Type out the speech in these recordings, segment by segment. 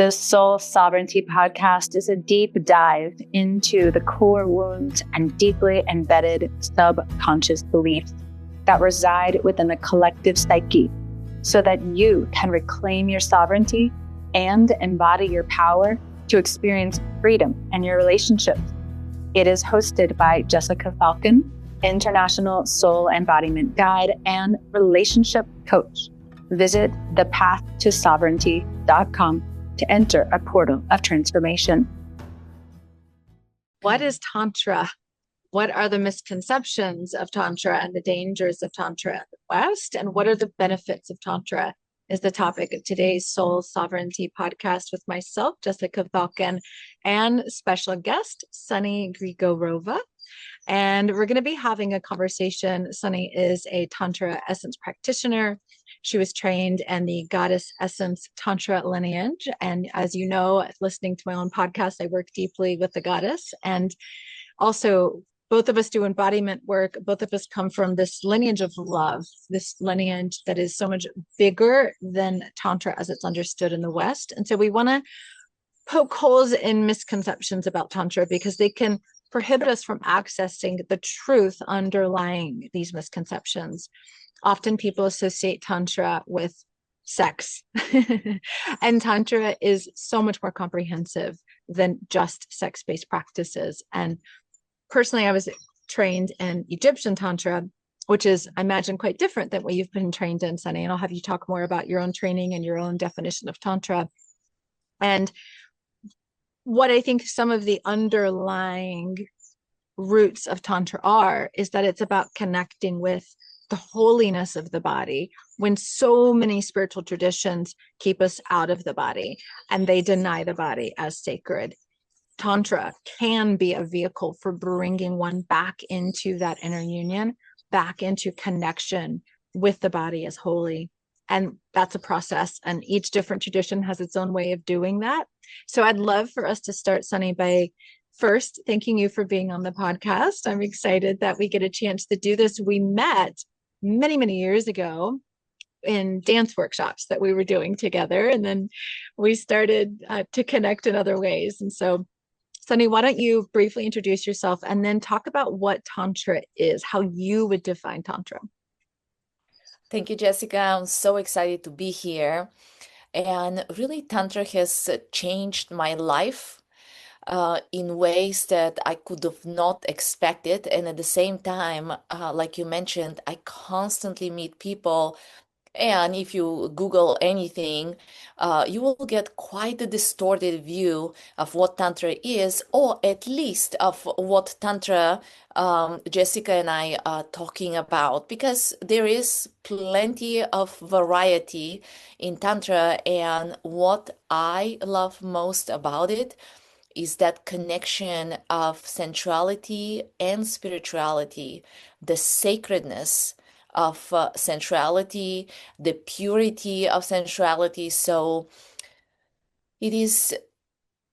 The Soul Sovereignty podcast is a deep dive into the core wounds and deeply embedded subconscious beliefs that reside within the collective psyche so that you can reclaim your sovereignty and embody your power to experience freedom in your relationships. It is hosted by Jessica Falcon, International Soul Embodiment Guide and Relationship Coach. Visit thepathtosovereignty.com to enter a portal of transformation. What is Tantra? What are the misconceptions of Tantra and the dangers of Tantra in the West? And what are the benefits of Tantra is the topic of today's Soul Sovereignty podcast with myself, Jessica Falcon, and special guest, Sunny Grigorova. And we're going to be having a conversation. Sunny is a Tantra Essence practitioner. She was trained in the Goddess Essence Tantra lineage. And as you know, listening to my own podcast, I work deeply with the goddess. And also, both of us do embodiment work. Both of us come from this lineage of love, this lineage that is so much bigger than Tantra as it's understood in the West. And so we want to poke holes in misconceptions about Tantra because they can prohibit us from accessing the truth underlying these misconceptions. Often people associate Tantra with sex, and Tantra is so much more comprehensive than just sex-based practices. And personally, I was trained in Egyptian Tantra, which is, I imagine, quite different than what you've been trained in, Sunny. And I'll have you talk more about your own training and your own definition of Tantra. And what I think some of the underlying roots of Tantra is that it's about connecting with the holiness of the body when so many spiritual traditions keep us out of the body and they deny the body as sacred. Tantra can be a vehicle for bringing one back into that inner union, back into connection with the body as holy. And that's a process, and each different tradition has its own way of doing that. So I'd love for us to start, Sunny, by first thanking you for being on the podcast. I'm excited that we get a chance to do this. We met many, many years ago in dance workshops that we were doing together, and then we started to connect in other ways. And so, Sunny, why don't you briefly introduce yourself and then talk about what Tantra is, how you would define Tantra. Thank you, Jessica. I'm so excited to be here. And really, Tantra has changed my life in ways that I could have not expected. And at the same time, like you mentioned, I constantly meet people. And if you Google anything, you will get quite a distorted view of what Tantra is, or at least of what Tantra Jessica and I are talking about, because there is plenty of variety in Tantra. And what I love most about it is that connection of sensuality and spirituality, the sacredness of sensuality, the purity of sensuality. So it is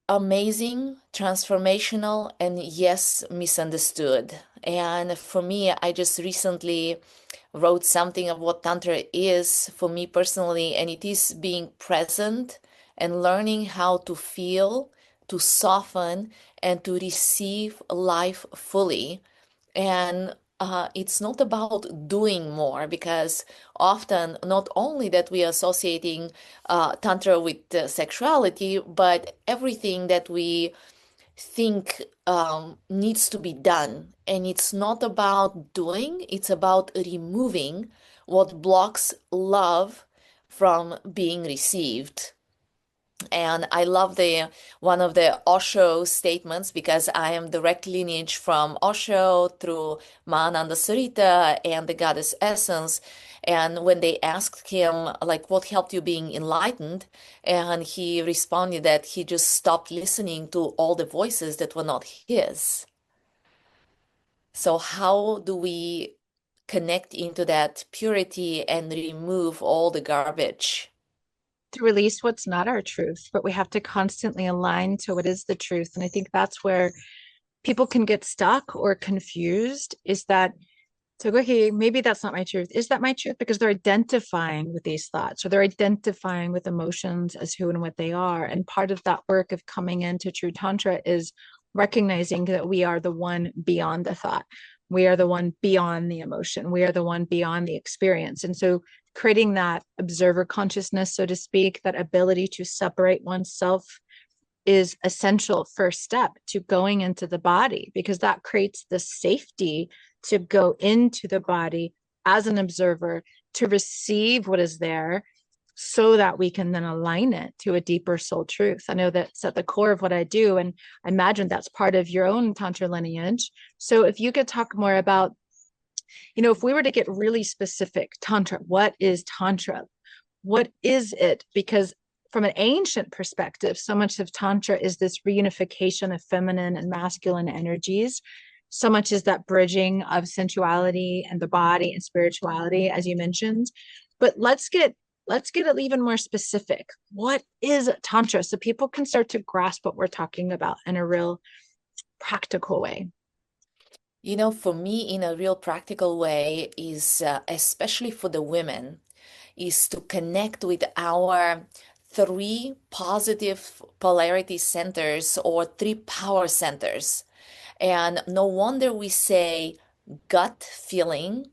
amazing, transformational, and yes, misunderstood. And for me, I just recently wrote something of what Tantra is for me personally, and it is being present and learning how to feel, to soften, and to receive life fully. And it's not about doing more, because often not only that we are associating Tantra with sexuality, but everything that we think needs to be done. And it's not about doing, it's about removing what blocks love from being received. And I love one of the Osho statements, because I am direct lineage from Osho through Mahananda Sarita and the Goddess Essence. And when they asked him, like, what helped you being enlightened? And he responded that he just stopped listening to all the voices that were not his. So how do we connect into that purity and remove all the garbage? To release what's not our truth, but we have to constantly align to what is the truth. And I think that's where people can get stuck or confused, is that So, okay, maybe that's not my truth. Is that my truth? Because they're identifying with these thoughts, or they're identifying with emotions as who and what they are. And part of that work of coming into true Tantra is recognizing that we are the one beyond the thought. We are the one beyond the emotion. We are the one beyond the experience. And so creating that observer consciousness, so to speak, that ability to separate oneself is essential first step to going into the body, because that creates the safety to go into the body as an observer, to receive what is there so that we can then align it to a deeper soul truth. I know that's at the core of what I do, and I imagine that's part of your own Tantra lineage. So if you could talk more about, if we were to get really specific, Tantra, what is Tantra? What is it? Because from an ancient perspective, so much of Tantra is this reunification of feminine and masculine energies. So much is that bridging of sensuality and the body and spirituality, as you mentioned. But let's get even more specific. What is Tantra? So people can start to grasp what we're talking about in a real practical way. For me, in a real practical way, is especially for the women, is to connect with our three positive polarity centers or three power centers. And no wonder we say gut feeling,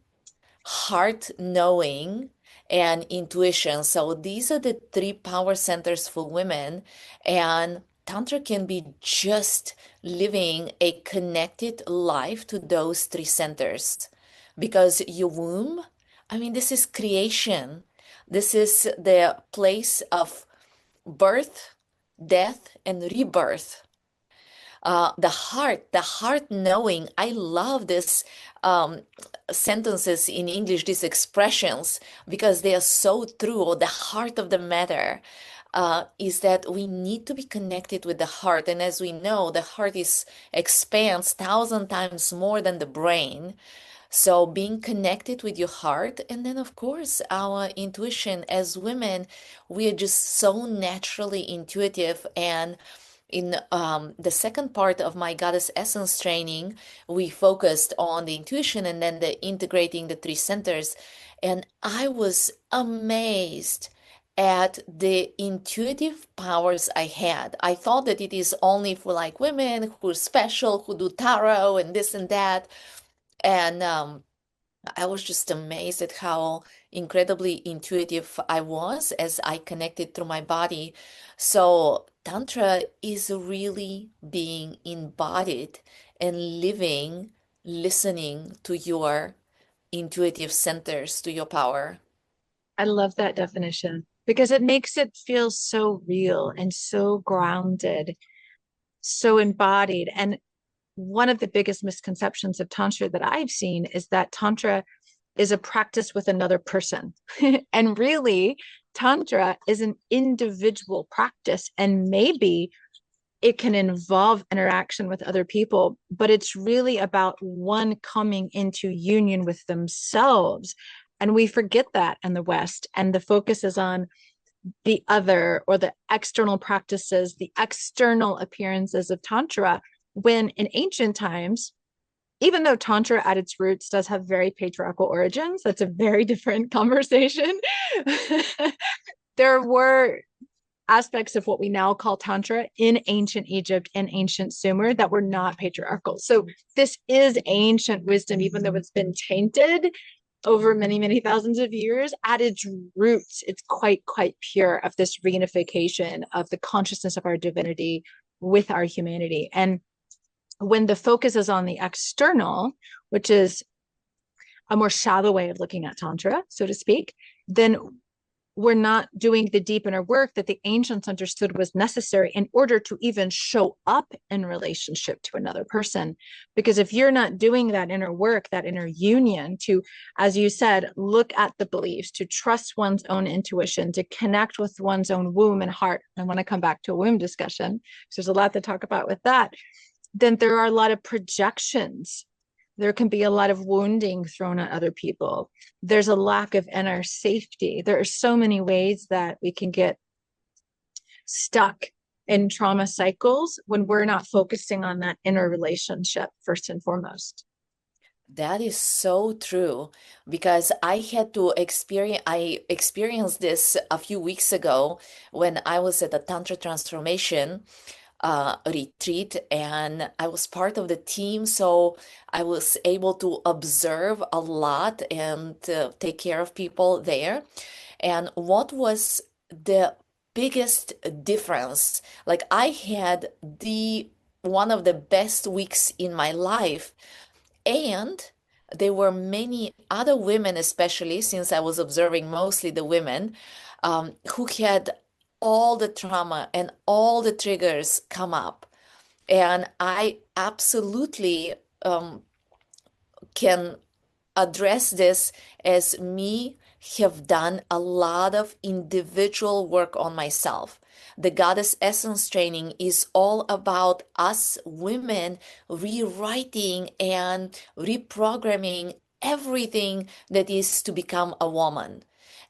heart knowing, and intuition. So these are the three power centers for women. And Tantra can be just living a connected life to those three centers. Because your womb, this is creation. This is the place of birth, death, and rebirth. The heart knowing. I love this sentences in English, these expressions, because they are so true. Or the heart of the matter is that we need to be connected with the heart. And as we know, the heart expands 1,000 times more than the brain. So being connected with your heart, and then of course our intuition. As women, we are just so naturally intuitive. And in the second part of my Goddess Essence training, we focused on the intuition and then the integrating the three centers. And I was amazed at the intuitive powers I had. I thought that it is only for like women who are special, who do tarot and this and that. And I was just amazed at how incredibly intuitive I was as I connected through my body. So, Tantra is really being embodied and living, listening to your intuitive centers, to your power. I love that definition because it makes it feel so real and so grounded, so embodied. And one of the biggest misconceptions of Tantra that I've seen is that Tantra is a practice with another person. And really, Tantra is an individual practice. And maybe it can involve interaction with other people, but it's really about one coming into union with themselves. And we forget that in the West. And the focus is on the other or the external practices, the external appearances of Tantra, when in ancient times, even though Tantra at its roots does have very patriarchal origins, that's a very different conversation. There were aspects of what we now call Tantra in ancient Egypt and ancient Sumer that were not patriarchal. So this is ancient wisdom, even though it's been tainted over many, many thousands of years. At its roots, it's quite pure, of this reunification of the consciousness of our divinity with our humanity. And when the focus is on the external, which is a more shallow way of looking at Tantra, so to speak, then we're not doing the deep inner work that the ancients understood was necessary in order to even show up in relationship to another person. Because if you're not doing that inner work, that inner union to, as you said, look at the beliefs, to trust one's own intuition, to connect with one's own womb and heart. I want to come back to a womb discussion because there's a lot to talk about with that. Then there are a lot of projections. There can be a lot of wounding thrown at other people. There's a lack of inner safety. There are so many ways that we can get stuck in trauma cycles when we're not focusing on that inner relationship first and foremost. That is so true because I experienced this a few weeks ago when I was at a Tantra transformation retreat, and I was part of the team, so I was able to observe a lot and take care of people there. And what was the biggest difference? Like I had the one of the best weeks in my life, and there were many other women, especially since I was observing mostly the women, who had all the trauma and all the triggers come up. And I absolutely can address this as me have done a lot of individual work on myself. The Goddess Essence training is all about us women rewriting and reprogramming everything that is to become a woman.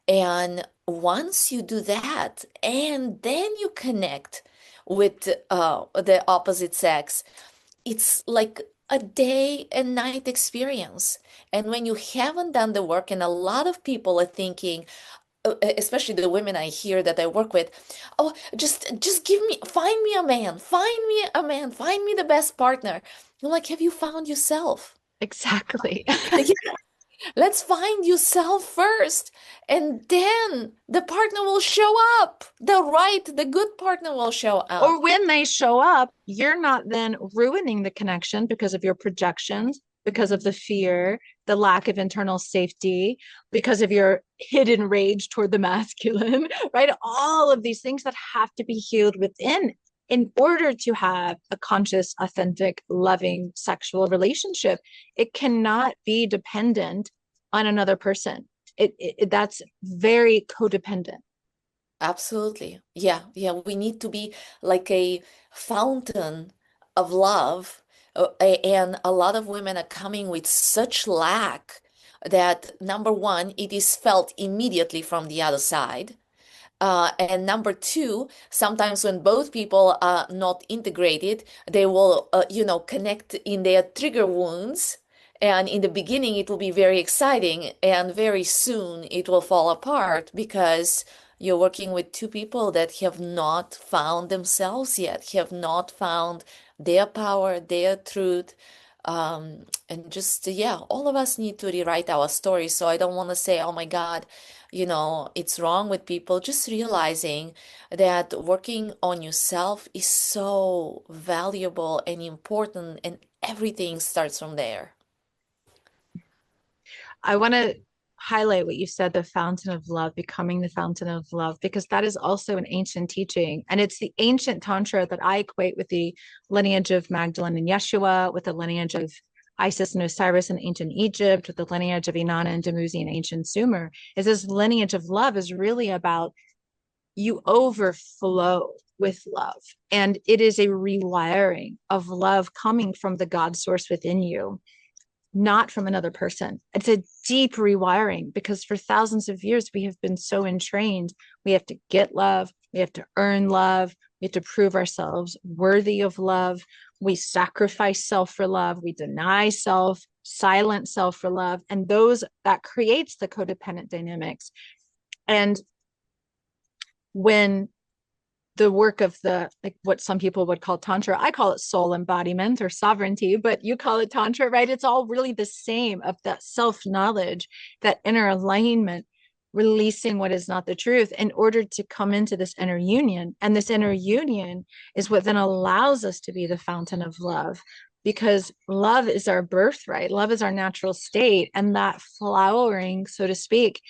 And once you do that, and then you connect with the opposite sex, it's like a day and night experience. And when you haven't done the work, and a lot of people are thinking, especially the women I hear that I work with, oh, just find me a man, find me a man, find me the best partner. I'm like, have you found yourself? Exactly. Let's find yourself first, and then the partner will show up. The good partner will show up. Or when they show up, you're not then ruining the connection because of your projections, because of the fear, the lack of internal safety, because of your hidden rage toward the masculine, right? All of these things that have to be healed within in order to have a conscious, authentic, loving sexual relationship. It cannot be dependent on another person. That's very codependent. Absolutely. Yeah, yeah. We need to be like a fountain of love. And a lot of women are coming with such lack that number one, it is felt immediately from the other side. And number two, sometimes when both people are not integrated, they will, connect in their trigger wounds. And in the beginning, it will be very exciting, and very soon it will fall apart because you're working with two people that have not found themselves yet, have not found their power, their truth. And just, yeah, all of us need to rewrite our story. So I don't want to say, oh my God, it's wrong with people. Just realizing that working on yourself is so valuable and important, and everything starts from there. I want to highlight what you said, the fountain of love, becoming the fountain of love, because that is also an ancient teaching. And it's the ancient Tantra that I equate with the lineage of Magdalene and Yeshua, with the lineage of Isis and Osiris in ancient Egypt, with the lineage of Inanna and Dumuzi in ancient Sumer. Is this lineage of love is really about you overflow with love. And it is a rewiring of love coming from the God source within you, not from another person. It's a deep rewiring because for thousands of years, we have been so entrained. We have to get love. We have to earn love. We have to prove ourselves worthy of love. We sacrifice self for love. We deny self, silent self for love. And that creates the codependent dynamics. And when the work of like what some people would call Tantra, I call it soul embodiment or sovereignty, but you call it Tantra, right? It's all really the same, of that self-knowledge, that inner alignment, releasing what is not the truth in order to come into this inner union. And this inner union is what then allows us to be the fountain of love, because love is our birthright. Love is our natural state. And that flowering, so to speak,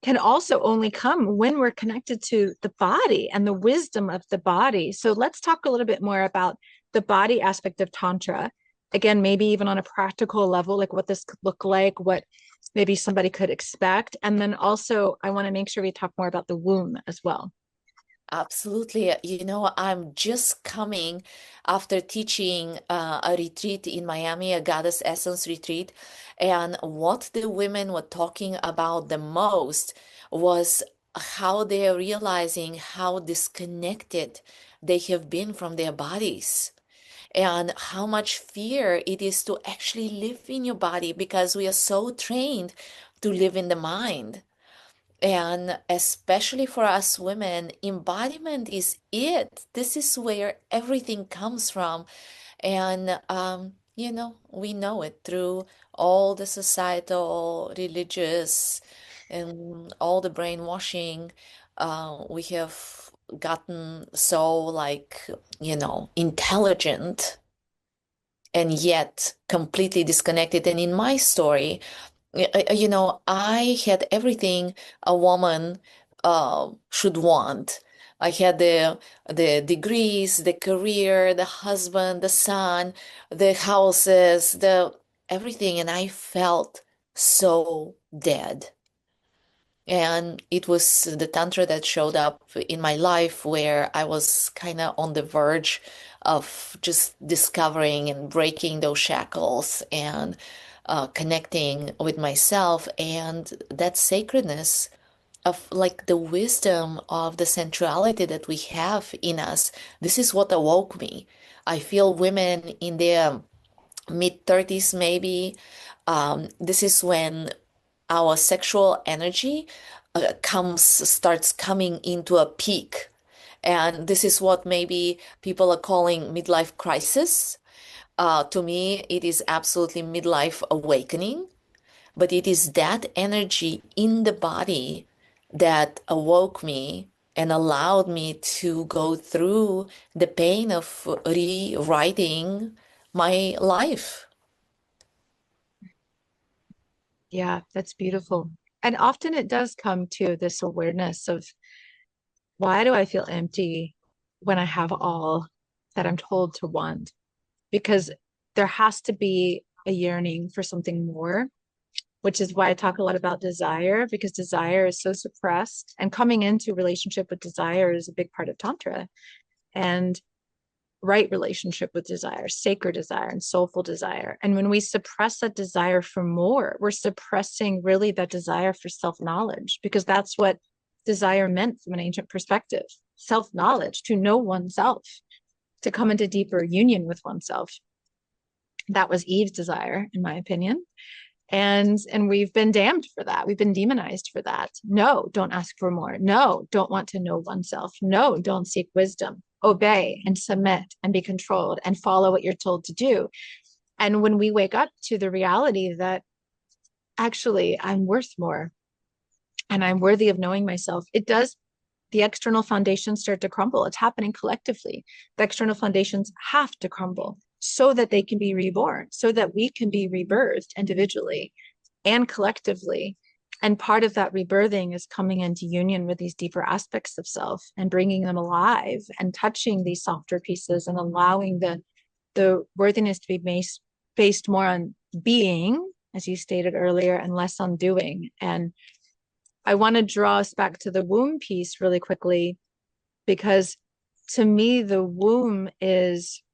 can also only come when we're connected to the body and the wisdom of the body. So let's talk a little bit more about the body aspect of Tantra. Again, maybe even on a practical level, like what this could look like, what maybe somebody could expect. And then also, I want to make sure we talk more about the womb as well. Absolutely. I'm just coming after teaching a retreat in Miami, a Goddess Essence retreat. And what the women were talking about the most was how they're realizing how disconnected they have been from their bodies. and how much fear it is to actually live in your body because we are so trained to live in the mind. And especially for us women, embodiment is it. This is where everything comes from. And, we know it through all the societal, religious, and all the brainwashing. We have gotten so, like, intelligent and yet completely disconnected. And in my story, I had everything a woman should want. I had the degrees, the career, the husband, the son, the houses, the everything, and I felt so dead. And it was the Tantra that showed up in my life where I was kind of on the verge of just discovering and breaking those shackles and connecting with myself and that sacredness of like the wisdom of the sensuality that we have in us. This is what awoke me. I feel women in their mid 30s, maybe. This is when our sexual energy starts coming into a peak. And this is what maybe people are calling midlife crisis. To me, it is absolutely midlife awakening, but it is that energy in the body that awoke me and allowed me to go through the pain of rewriting my life. Yeah, that's beautiful. And often it does come to this awareness of, why do I feel empty when I have all that I'm told to want? Because there has to be a yearning for something more, which is why I talk a lot about desire, because desire is so suppressed. And coming into relationship with desire is a big part of Tantra. And right relationship with desire, sacred desire, and soulful desire. And when we suppress that desire for more, we're suppressing really that desire for self-knowledge, because that's what desire meant from an ancient perspective: self-knowledge, to know oneself, to come into deeper union with oneself. That was Eve's desire, in my opinion. And we've been damned for that. We've been demonized for that. No, don't ask for more. No, don't want to know oneself. No, don't seek wisdom. Obey and submit and be controlled and follow what you're told to do. And when we wake up to the reality that actually I'm worth more and I'm worthy of knowing myself, it does, the external foundations start to crumble. It's happening collectively. The external foundations have to crumble so that they can be reborn, so that we can be rebirthed individually and collectively. And part of that rebirthing is coming into union with these deeper aspects of self and bringing them alive and touching these softer pieces and allowing the worthiness to be based more on being, as you stated earlier, and less on doing. And I want to draw us back to the womb piece really quickly, because to me, the womb is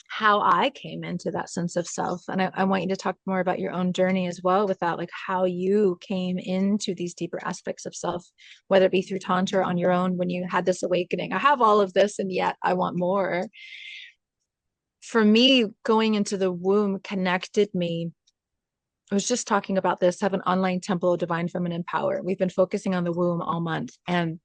how I came into that sense of self. And I want you to talk more about your own journey as well with that, like how you came into these deeper aspects of self, whether it be through Tantra on your own, when you had this awakening. I have all of this and yet I want more. For me, going into the womb connected me. I was just talking about this. I have an online temple of divine feminine power. We've been focusing on the womb all month, and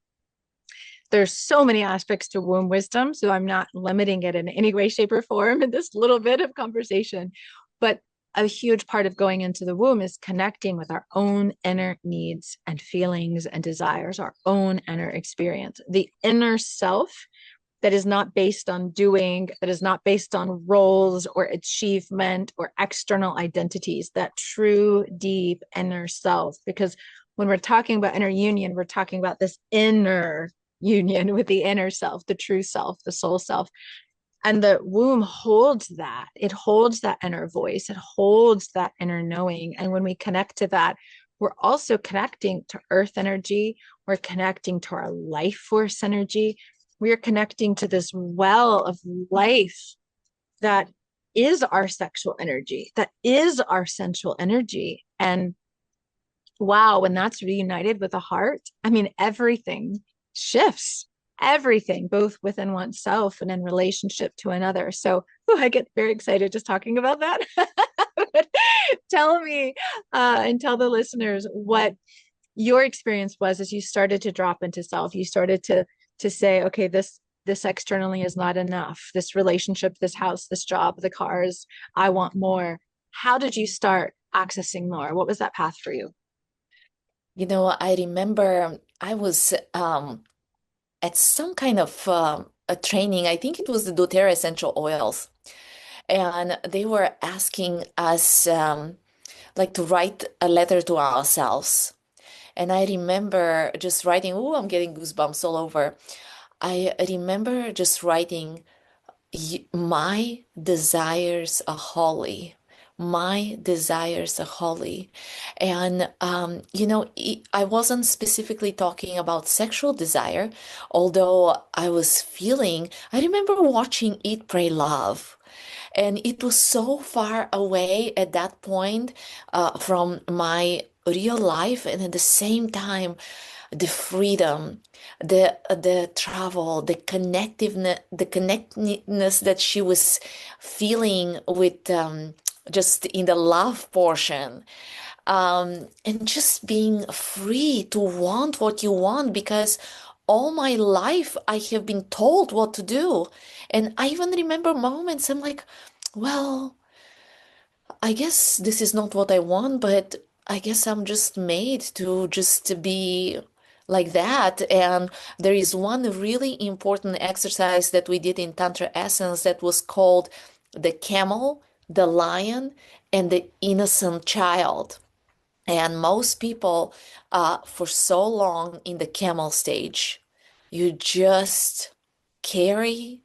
there's so many aspects to womb wisdom. So I'm not limiting it in any way, shape, or form in this little bit of conversation. But a huge part of going into the womb is connecting with our own inner needs and feelings and desires, our own inner experience, the inner self that is not based on doing, that is not based on roles or achievement or external identities, that true, deep inner self. Because when we're talking about inner union, we're talking about this inner union with the inner self, the true self, the soul self. And the womb holds that. It holds that inner voice. It holds that inner knowing. And when we connect to that, we're also connecting to earth energy. We're connecting to our life force energy. We are connecting to this well of life that is our sexual energy, that is our sensual energy. And wow, when that's reunited with the heart, I mean, everything shifts. everything, both within oneself and in relationship to another. So I get very excited just talking about that. Tell me and tell the listeners what your experience was as you started to drop into self. You started to say, okay, this externally is not enough. This relationship, this house, this job, the cars, I want more. How did you start accessing more? What was that path for you? I remember I was at some kind of a training. I think it was the doTERRA essential oils, and they were asking us like to write a letter to ourselves. And I remember just writing, oh, I'm getting goosebumps all over. I remember just writing, My desires are holy. My desires are holy. And, I wasn't specifically talking about sexual desire, although I remember watching Eat, Pray, Love. And it was so far away at that point from my real life. And at the same time, the freedom, the travel, the connectedness that she was feeling with just in the love portion, and just being free to want what you want, because all my life I have been told what to do. And I even remember moments I'm like, well, I guess this is not what I want, but I guess I'm just made to just be like that. And there is one really important exercise that we did in Tantra Essence that was called the camel, the lion, and the innocent child. And most people, for so long in the camel stage, you just carry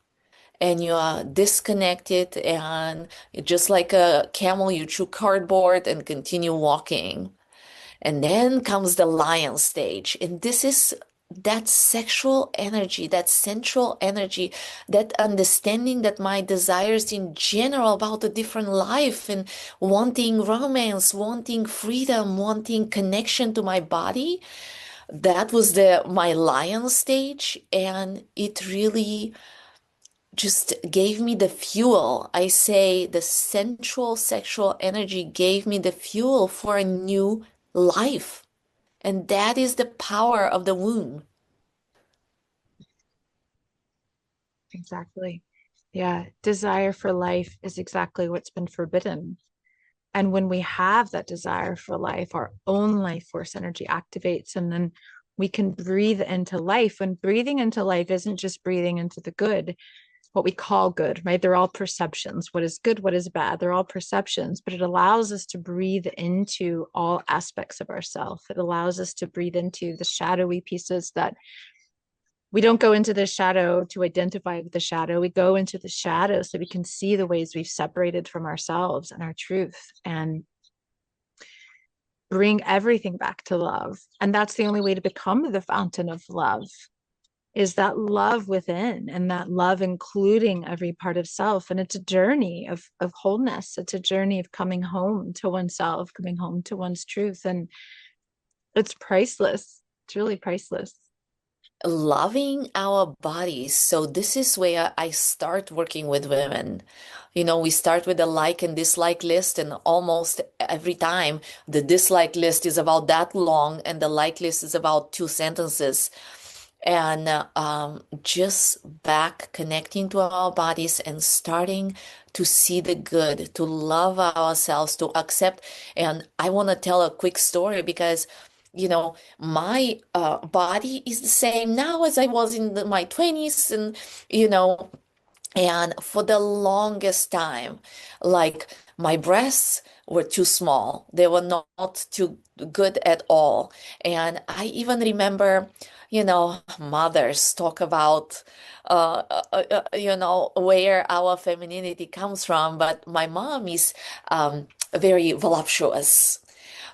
and you are disconnected, and just like a camel, you chew cardboard and continue walking. And then comes the lion stage. And this is that sexual energy, that sensual energy, that understanding that my desires in general about a different life and wanting romance, wanting freedom, wanting connection to my body. That was the my lion stage. And it really just gave me the fuel. I say the sensual sexual energy gave me the fuel for a new life. And that is the power of the womb. Exactly. Yeah. Desire for life is exactly what's been forbidden. And when we have that desire for life, our own life force energy activates, and then we can breathe into life. And breathing into life isn't just breathing into the good, what we call good, right? They're all perceptions. What is good, what is bad? They're all perceptions, but it allows us to breathe into all aspects of ourselves. It allows us to breathe into the shadowy pieces that we don't go into the shadow to identify with the shadow. We go into the shadow so we can see the ways we've separated from ourselves and our truth, and bring everything back to love. And that's the only way to become the fountain of love, is that love within, and that love including every part of self. And it's a journey of wholeness. It's a journey of coming home to oneself, coming home to one's truth. And it's priceless. It's really priceless. Loving our bodies. So this is where I start working with women. We start with a like and dislike list, and almost every time the dislike list is about that long and the like list is about 2 sentences. And just back connecting to our bodies and starting to see the good, to love ourselves, to accept. And I want to tell a quick story, because my body is the same now as I was in my 20s. And you know and for the longest time, like, my breasts were too small. They were not too good at all. And I even remember, mothers talk about, where our femininity comes from. But my mom is very voluptuous.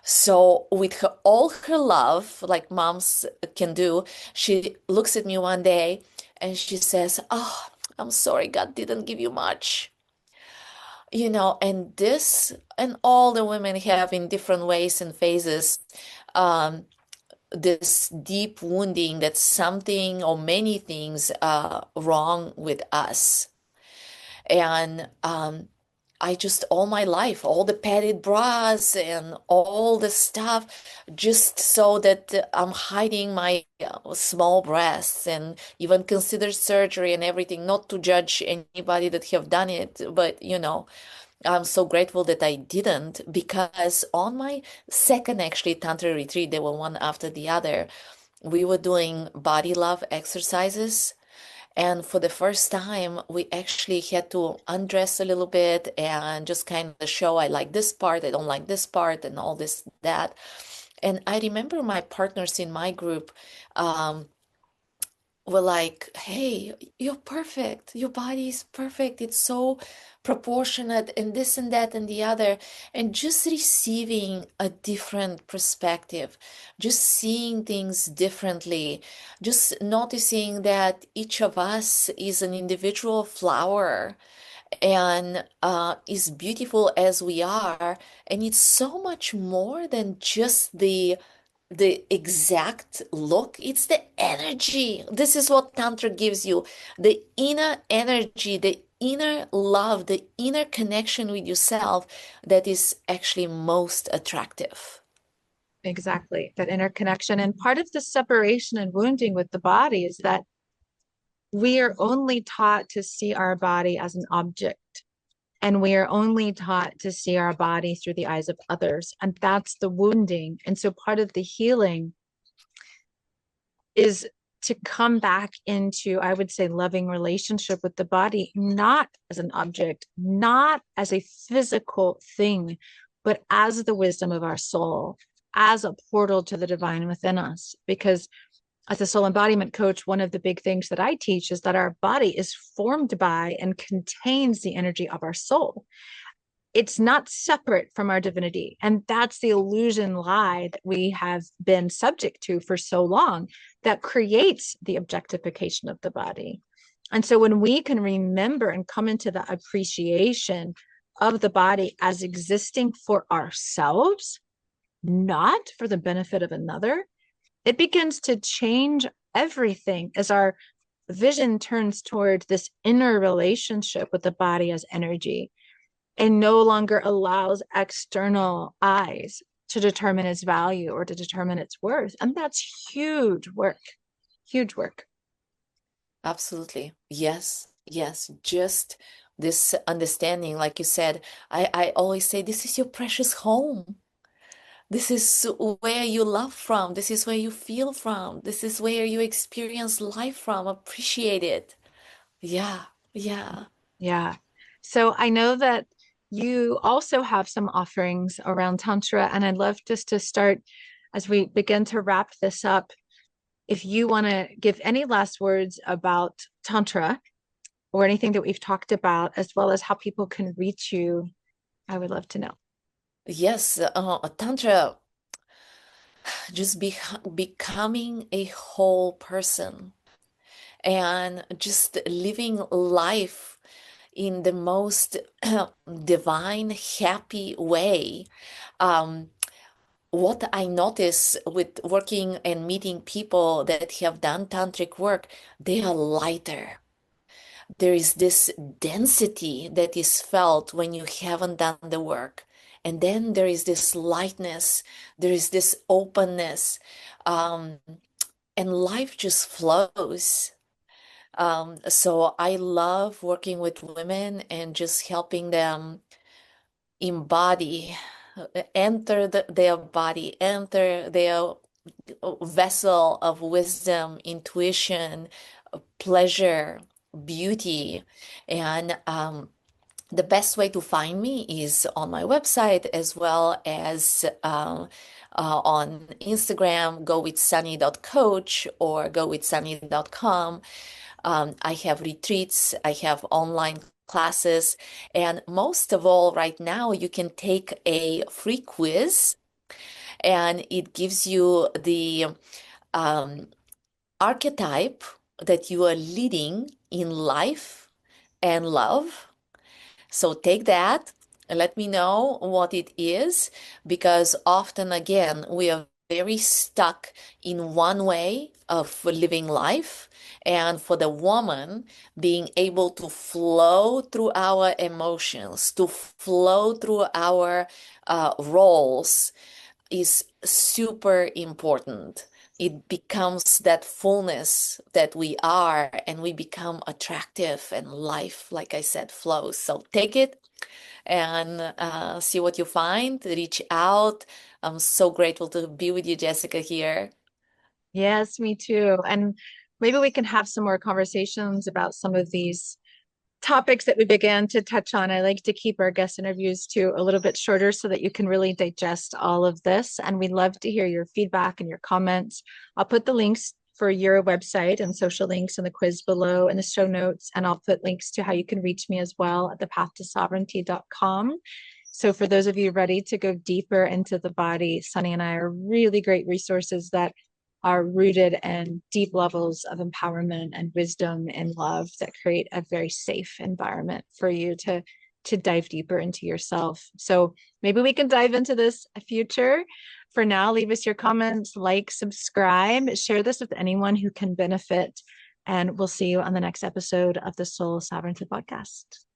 So with all her love, like moms can do, she looks at me one day and she says, "Oh, I'm sorry, God didn't give you much." And this and all the women have in different ways and phases, um, this deep wounding that something or many things are wrong with us. And I just all my life, all the padded bras and all the stuff, just so that I'm hiding my small breasts, and even consider surgery and everything, not to judge anybody that have done it, but I'm so grateful that I didn't, because on my second actually Tantra retreat, they were one after the other, we were doing body love exercises. And for the first time, we actually had to undress a little bit and just kind of show I like this part, I don't like this part, and all this, that. And I remember my partners in my group, um, were like, hey, you're perfect. Your body is perfect. It's so proportionate, and this and that and the other. And just receiving a different perspective, just seeing things differently, just noticing that each of us is an individual flower and is beautiful as we are. And it's so much more than just the exact look. It's the energy. This is what Tantra gives you, the inner energy, the inner love, the inner connection with yourself that is actually most attractive. Exactly, that interconnection. And part of the separation and wounding with the body is that we are only taught to see our body as an object. And we are only taught to see our body through the eyes of others. And that's the wounding. And so part of the healing is to come back into, I would say, loving relationship with the body, not as an object, not as a physical thing, but as the wisdom of our soul, as a portal to the divine within us. Because as a soul embodiment coach, one of the big things that I teach is that our body is formed by and contains the energy of our soul. It's not separate from our divinity. And that's the illusion lie that we have been subject to for so long that creates the objectification of the body. And so when we can remember and come into the appreciation of the body as existing for ourselves, not for the benefit of another, it begins to change everything as our vision turns toward this inner relationship with the body as energy, and no longer allows external eyes to determine its value or to determine its worth. And that's huge work, huge work. Absolutely. Yes. Yes. Just this understanding, like you said, I always say, this is your precious home. This is where you love from. This is where you feel from. This is where you experience life from. Appreciate it. Yeah, yeah. Yeah. So I know that you also have some offerings around Tantra, and I'd love just to start as we begin to wrap this up. If you want to give any last words about Tantra or anything that we've talked about, as well as how people can reach you, I would love to know. Yes, Tantra, just becoming a whole person and just living life in the most divine, happy way. Um, what I notice with working and meeting people that have done tantric work, they are lighter. There is this density that is felt when you haven't done the work. And then there is this lightness, there is this openness, um, and life just flows. So I love working with women and just helping them embody, enter their body, enter their vessel of wisdom, intuition, pleasure, beauty. And the best way to find me is on my website, as well as on Instagram, gowithsunny.coach or gowithsunny.com. I have retreats, I have online classes, and most of all, right now, you can take a free quiz, and it gives you the um, archetype that you are leading in life and love. So take that and let me know what it is, because often, again, we are very stuck in one way of living life. And for the woman, being able to flow through our emotions, to flow through our roles is super important. It becomes that fullness that we are, and we become attractive, and life, like I said, flows. So take it and see what you find. Reach out. I'm so grateful to be with you, Jessica, here. Yes, me too. And maybe we can have some more conversations about some of these topics that we began to touch on. I like to keep our guest interviews to a little bit shorter so that you can really digest all of this. And we'd love to hear your feedback and your comments. I'll put the links for your website and social links in the quiz below in the show notes. And I'll put links to how you can reach me as well at thepathtosovereignty.com. So for those of you ready to go deeper into the body, Sunny and I are really great resources that are rooted in deep levels of empowerment and wisdom and love that create a very safe environment for you to dive deeper into yourself. So maybe we can dive into this future. For now, leave us your comments, like, subscribe, share this with anyone who can benefit, and we'll see you on the next episode of the Soul Sovereignty Podcast.